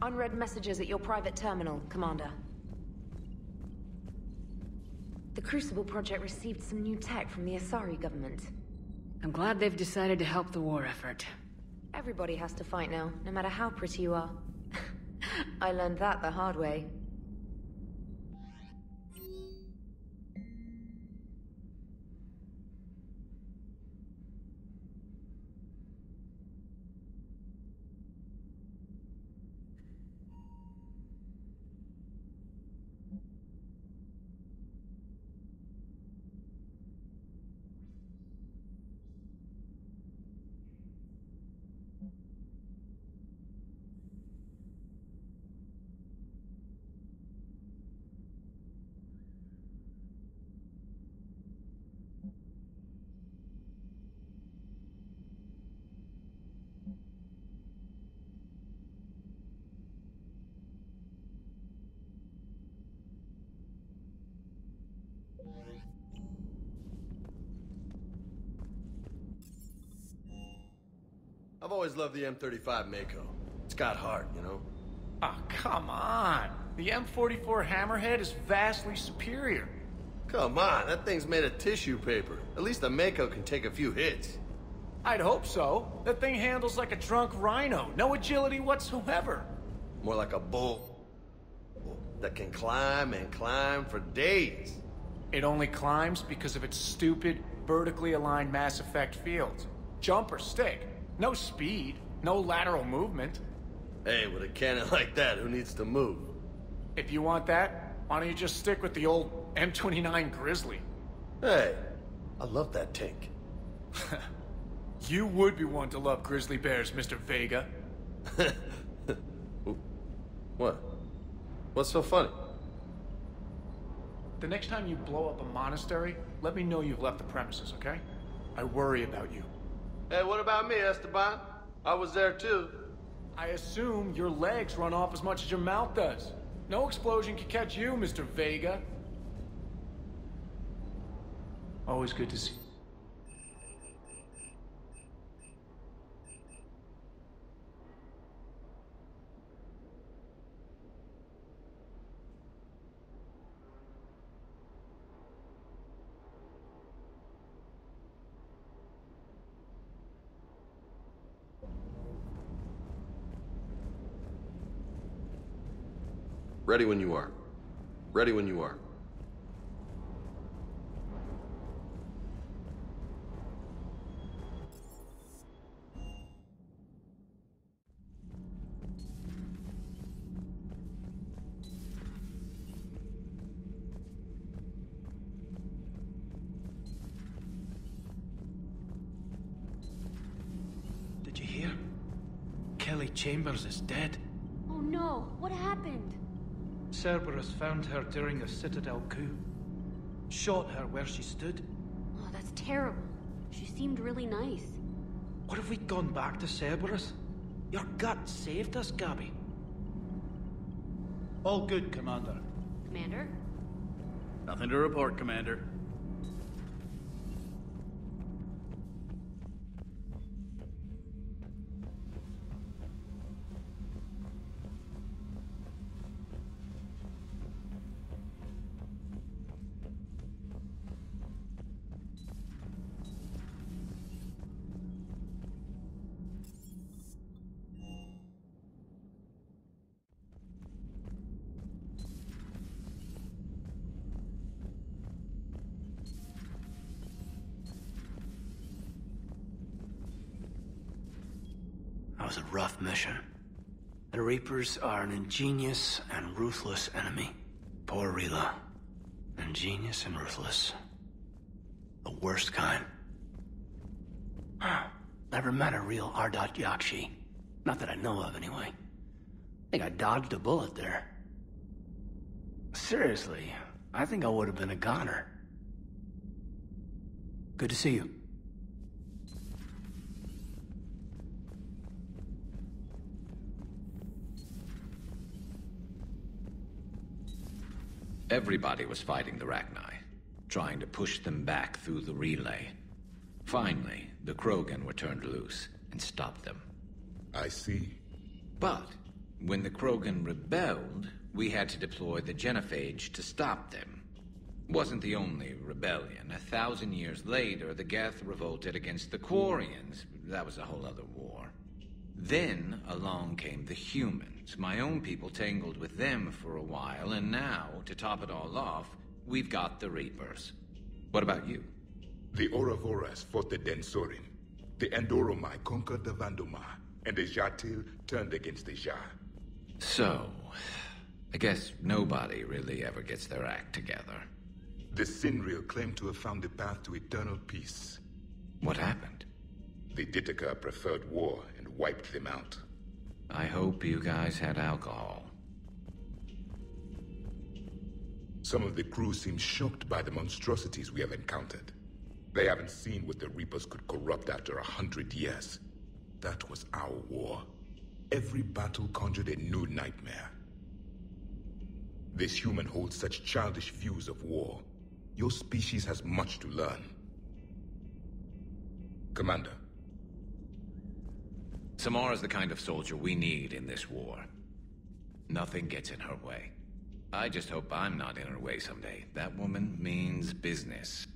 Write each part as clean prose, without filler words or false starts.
Unread messages at your private terminal, Commander. The Crucible Project received some new tech from the Asari government. I'm glad they've decided to help the war effort. Everybody has to fight now, no matter how pretty you are. I learned that the hard way. I've always loved the M35 Mako. It's got heart, you know? Oh, come on. The M44 Hammerhead is vastly superior. Come on, that thing's made of tissue paper. At least the Mako can take a few hits. I'd hope so. That thing handles like a drunk rhino. No agility whatsoever. More like a bull that can climb and climb for days. It only climbs because of its stupid, vertically aligned mass effect fields. Jump or stick. No speed. No lateral movement. Hey, with a cannon like that, who needs to move? If you want that, why don't you just stick with the old M29 Grizzly? Hey, I love that tank. You would be one to love grizzly bears, Mr. Vega. What? What's so funny? The next time you blow up a monastery, let me know you've left the premises, okay? I worry about you. Hey, what about me, Esteban? I was there too. I assume your legs run off as much as your mouth does. No explosion can catch you, Mr. Vega. Always good to see. Ready when you are. Ready when you are. Did you hear? Kelly Chambers is dead. Oh no, what happened? Cerberus found her during a Citadel coup. Shot her where she stood. Oh, that's terrible. She seemed really nice. What if we'd gone back to Cerberus? Your gut saved us, Gabby. All good, Commander. Commander? Nothing to report, Commander. That was a rough mission. The Reapers are an ingenious and ruthless enemy. Poor Rila. Ingenious and ruthless. The worst kind. Never met a real Ardat Yakshi. Not that I know of, anyway. Think I dodged a bullet there. Seriously, I think I would have been a goner. Good to see you. Everybody was fighting the Rachni, trying to push them back through the relay. Finally, the Krogan were turned loose and stopped them. I see. But When the Krogan rebelled, we had to deploy the genophage to stop them. Wasn't the only rebellion. 1,000 years later, the Geth revolted against the Quarians. That was a whole other war. Then along came the humans. My own people tangled with them for a while, and now, to top it all off, we've got the Reapers. What about you? The Ouroboros fought the Densorim. The Andoromai conquered the Vandomai, and the Jatil turned against the Jah. So, I guess nobody really ever gets their act together. The Sinreal claimed to have found the path to eternal peace. What happened? The Ditaka preferred war and wiped them out. I hope you guys had alcohol. Some of the crew seem shocked by the monstrosities we have encountered. They haven't seen what the Reapers could corrupt after 100 years. That was our war. Every battle conjured a new nightmare. This human holds such childish views of war. Your species has much to learn. Commander. Samara's the kind of soldier we need in this war. Nothing gets in her way. I just hope I'm not in her way someday. That woman means business.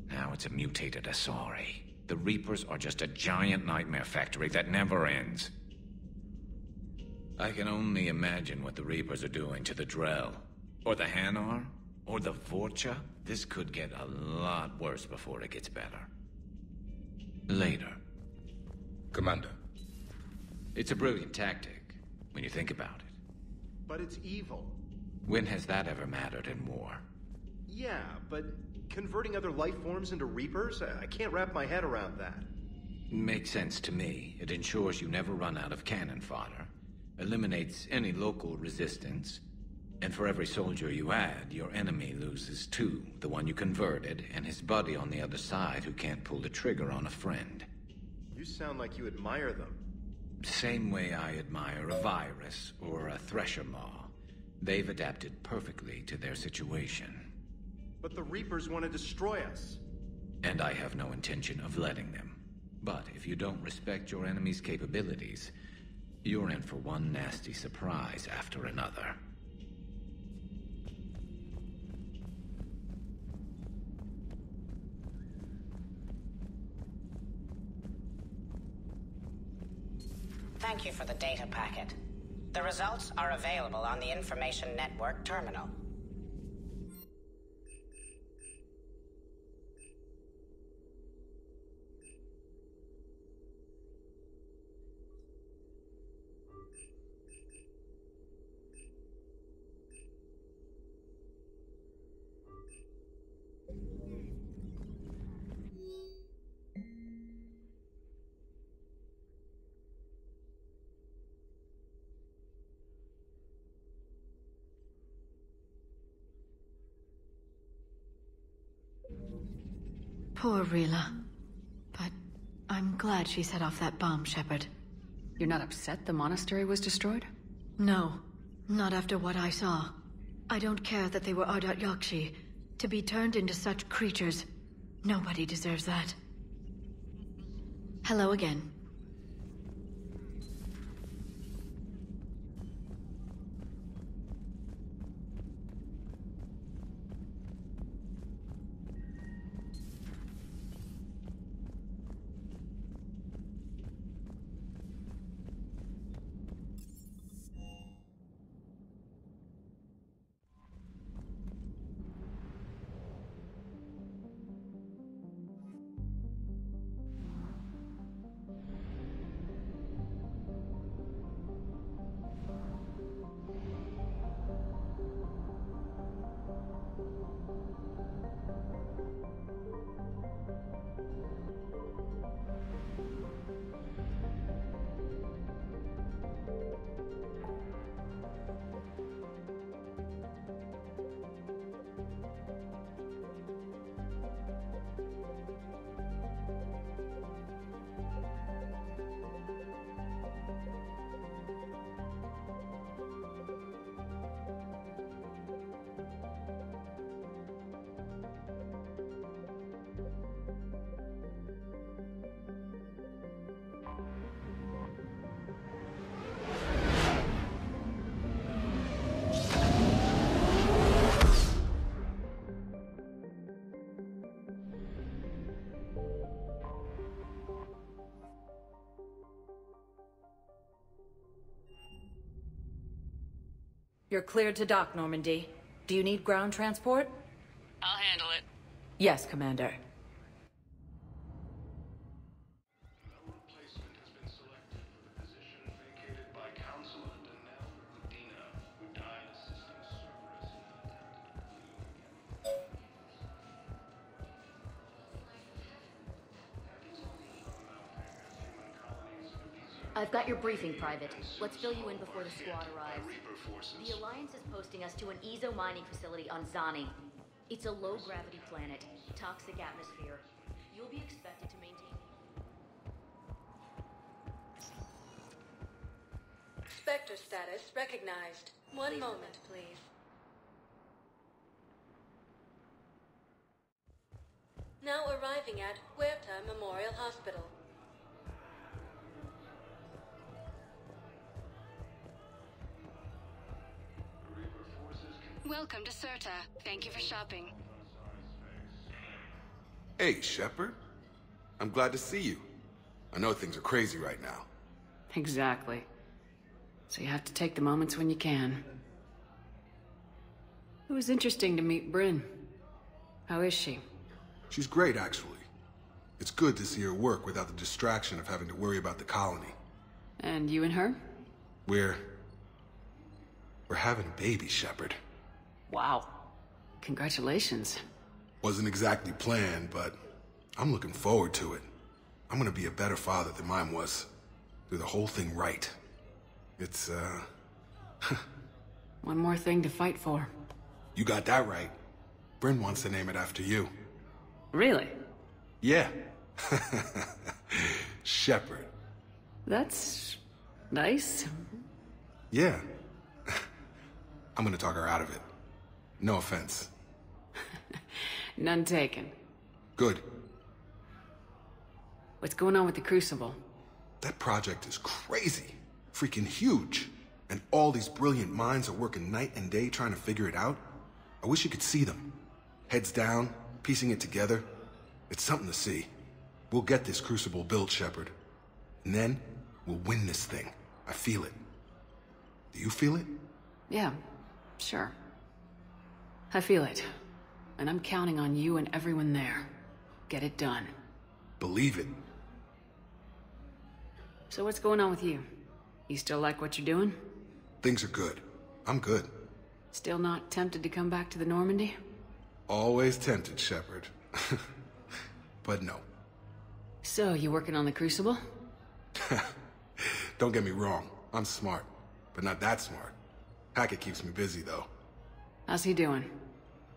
Now it's a mutated Asari. The Reapers are just a giant nightmare factory that never ends. I can only imagine what the Reapers are doing to the Drell. Or the Hanar. Or the Vorcha. This could get a lot worse before it gets better. Later. Commander. It's a brilliant tactic, when you think about it. But it's evil. When has that ever mattered in war? Yeah, but converting other life forms into Reapers? I can't wrap my head around that. Makes sense to me. It ensures you never run out of cannon fodder, eliminates any local resistance, and for every soldier you add, your enemy loses two, the one you converted, and his buddy on the other side who can't pull the trigger on a friend. You sound like you admire them. Same way I admire a virus or a thresher maw. They've adapted perfectly to their situation. But the Reapers want to destroy us. And I have no intention of letting them. But if you don't respect your enemy's capabilities, you're in for one nasty surprise after another. Thank you for the data packet. The results are available on the Information Network terminal. Poor Rila. But I'm glad she set off that bomb, Shepard. You're not upset the monastery was destroyed? No. Not after what I saw. I don't care that they were Ardat Yakshi. To be turned into such creatures, nobody deserves that. Hello again. You're cleared to dock, Normandy. Do you need ground transport? I'll handle it. Yes, Commander. I've got your briefing, Private. Let's fill you in before the squad arrives. The Alliance is posting us to an Ezo mining facility on Zani. It's a low-gravity planet, toxic atmosphere. You'll be expected to maintain... Spectre status recognized. One moment, please. Now arriving at Huerta Memorial Hospital. Welcome to Serta. Thank you for shopping. Hey, Shepard. I'm glad to see you. I know things are crazy right now. Exactly. So you have to take the moments when you can. It was interesting to meet Bryn. How is she? She's great, actually. It's good to see her work without the distraction of having to worry about the colony. And you and her? We're having a baby, Shepard. Wow. Congratulations. Wasn't exactly planned, but I'm looking forward to it. I'm gonna be a better father than mine was. Do the whole thing right. It's, One more thing to fight for. You got that right. Bryn wants to name it after you. Really? Yeah. Shepard. That's... nice. Yeah. I'm gonna talk her out of it. No offense. None taken. Good. What's going on with the Crucible? That project is crazy. Freaking huge. And all these brilliant minds are working night and day trying to figure it out. I wish you could see them. Heads down, piecing it together. It's something to see. We'll get this Crucible built, Shepard. And then, we'll win this thing. I feel it. Do you feel it? Yeah, sure. I feel it. And I'm counting on you and everyone there. Get it done. Believe it. So what's going on with you? You still like what you're doing? Things are good. I'm good. Still not tempted to come back to the Normandy? Always tempted, Shepard. But no. So, you working on the Crucible? Don't get me wrong. I'm smart. But not that smart. Hackett keeps me busy, though. How's he doing?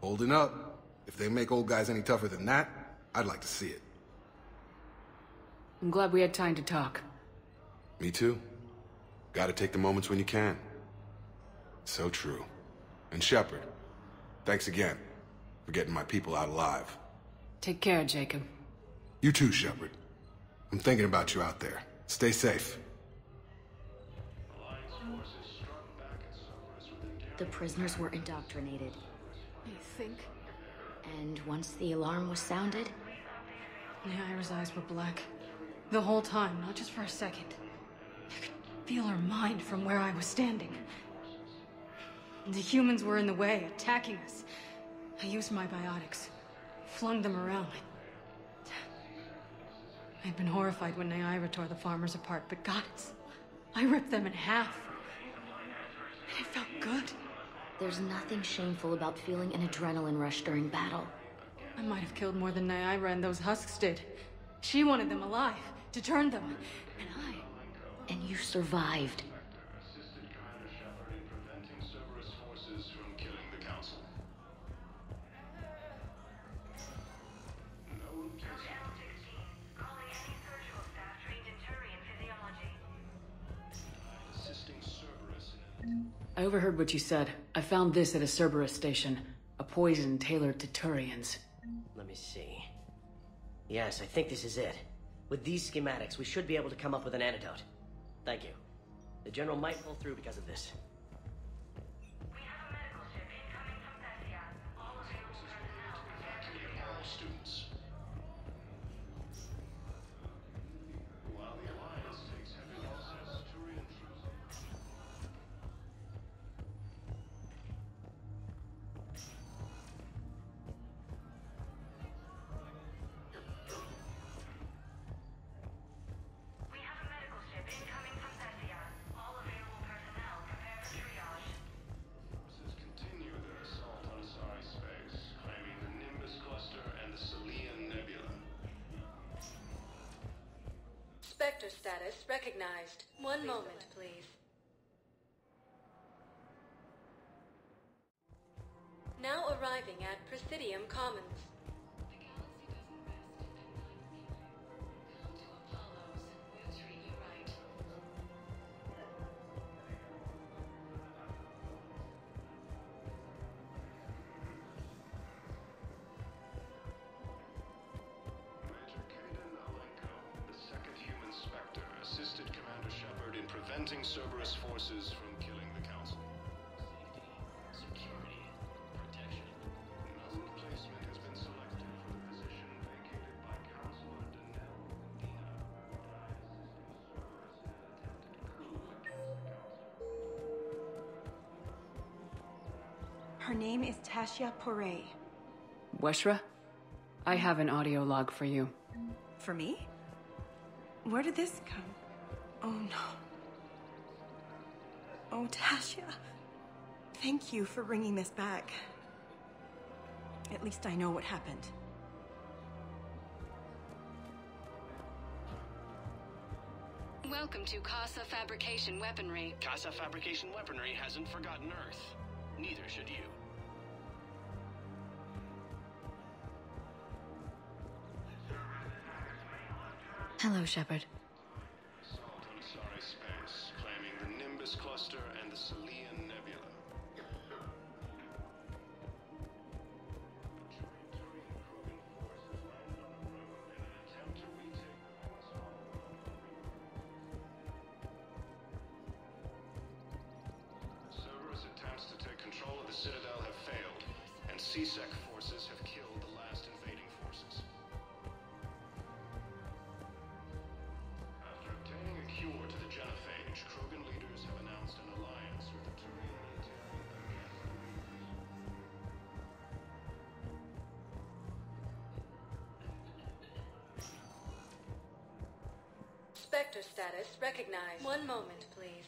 Holding up. If they make old guys any tougher than that, I'd like to see it. I'm glad we had time to talk. Me too. Gotta take the moments when you can. So true. And Shepard, thanks again for getting my people out alive. Take care, Jacob. You too, Shepard. I'm thinking about you out there. Stay safe. The prisoners were indoctrinated. You think? And once the alarm was sounded... Naira's eyes were black. The whole time, not just for a second. I could feel her mind from where I was standing. The humans were in the way, attacking us. I used my biotics. Flung them around. I'd been horrified when Naira tore the farmers apart, but goddess, I ripped them in half. And it felt good. There's nothing shameful about feeling an adrenaline rush during battle. I might have killed more than Naira and those husks did. She wanted them alive, to turn them. And I... And you survived. I overheard what you said. I found this at a Cerberus station. A poison tailored to Turians. Let me see. Yes, I think this is it. With these schematics, we should be able to come up with an antidote. Thank you. The General might pull through because of this. Spectre status recognized. One moment, please. Now arriving at Presidium Commons. Preventing Cerberus forces from killing the Council. Safety, security, protection. No replacement has been selected for the position vacated by Councilor Denell Dina, Her name is Tasha Poray. Weshra, I have an audio log for you. For me? Where did this come? Oh no. Oh, Tasha. Thank you for bringing this back. At least I know what happened. Welcome to Casa Fabrication Weaponry. Casa Fabrication Weaponry hasn't forgotten Earth. Neither should you. Hello, Shepard. Assault on Asari space, claiming the Nimbus Cluster and the Selian Nebula. Cerberus attempts to take control of the Citadel have failed, and CSEC forces have killed the last invading forces. After obtaining a cure to the genophage, Krogan leaders have announced an alliance with the Turian military against the Reapers. Spectre status recognized. One moment, please.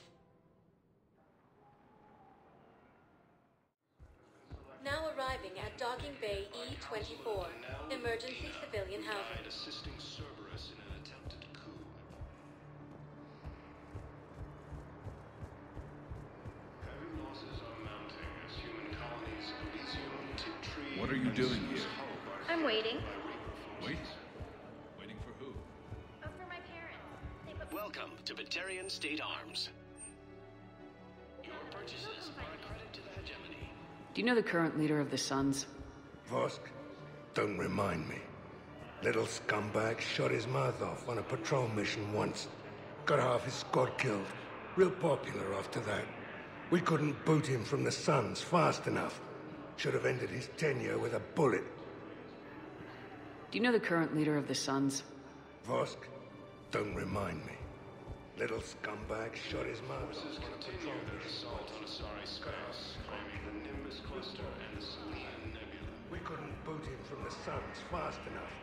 Now arriving at Docking Bay E-24. Emergency civilian housing. Assisting Cerberus in an attempted coup. Heavy losses are mounting as human colonies Elysium, Tiptree, What are you doing here? I'm waiting. Wait? Waiting for who? For my parents. Welcome to Batarian State Arms. Your purchases are a credit to the hegemony. Do you know the current leader of the Suns? Vosk? Don't remind me. Little scumbag shot his mouth off on a patrol mission once. Got half his squad killed. Real popular after that. We couldn't boot him from the Suns fast enough. Should have ended his tenure with a bullet. Do you know the current leader of the Suns? Vosk? Don't remind me. Little scumbag shot his mouth Forces off on a continue patrol their mission assault once. on Asari space, claiming the Nimbus Cluster and the Selian Nebula. We couldn't boot him from the Suns fast enough.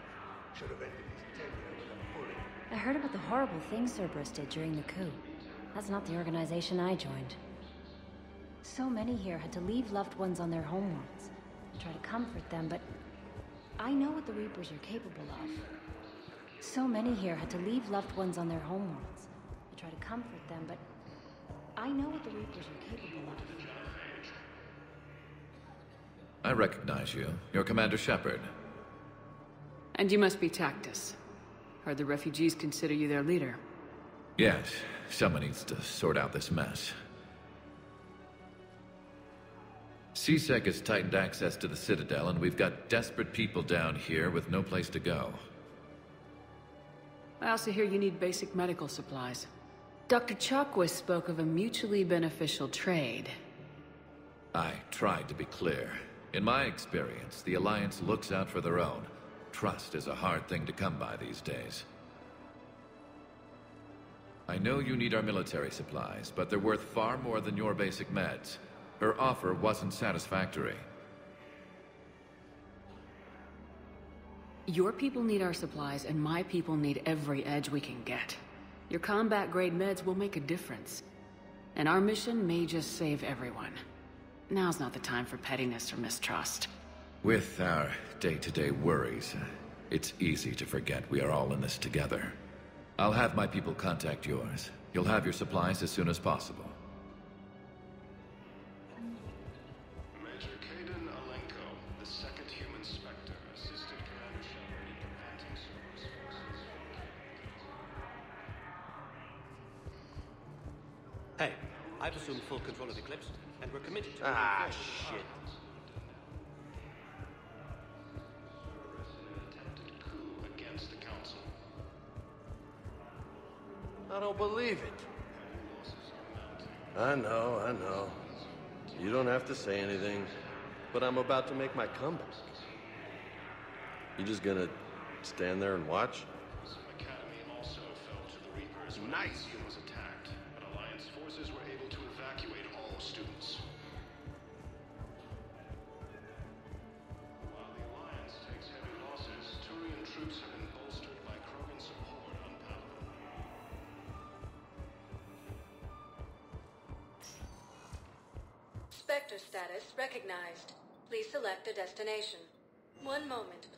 Should have ended his tenure with a bullet. I heard about the horrible things Cerberus did during the coup. That's not the organization I joined. So many here had to leave loved ones on their homeworlds. I try to comfort them, but I know what the Reapers are capable of. So many here had to leave loved ones on their homeworlds. I try to comfort them, but I know what the Reapers are capable of. I recognize you. You're Commander Shepard. And you must be Tactus. Heard the refugees consider you their leader. Yes, someone needs to sort out this mess. CSEC has tightened access to the Citadel, and we've got desperate people down here with no place to go. I also hear you need basic medical supplies. Dr. Chakwas spoke of a mutually beneficial trade. I tried to be clear. In my experience, the Alliance looks out for their own. Trust is a hard thing to come by these days. I know you need our military supplies, but they're worth far more than your basic meds. Her offer wasn't satisfactory. Your people need our supplies, and my people need every edge we can get. Your combat-grade meds will make a difference. And our mission may just save everyone. Now's not the time for pettiness or mistrust. With our day-to-day worries, it's easy to forget we are all in this together. I'll have my people contact yours. You'll have your supplies as soon as possible. Major Kaden Alenko, the second human Spectre, assisted Commander Shepard in preventing Cerberus forces from Hey, I've assumed full control of Eclipse, and we're committed to shit. against the Council. I don't believe it. I know. You don't have to say anything, but I'm about to make my comeback. You just gonna stand there and watch? Academy also fell to the Reapers when the museum was attacked, but Alliance forces were able to evacuate all students. While the Alliance takes heavy losses, Turian troops have been bolstered by Krogan support on Palaven. Spectre status recognized. Please select a destination. One moment, please.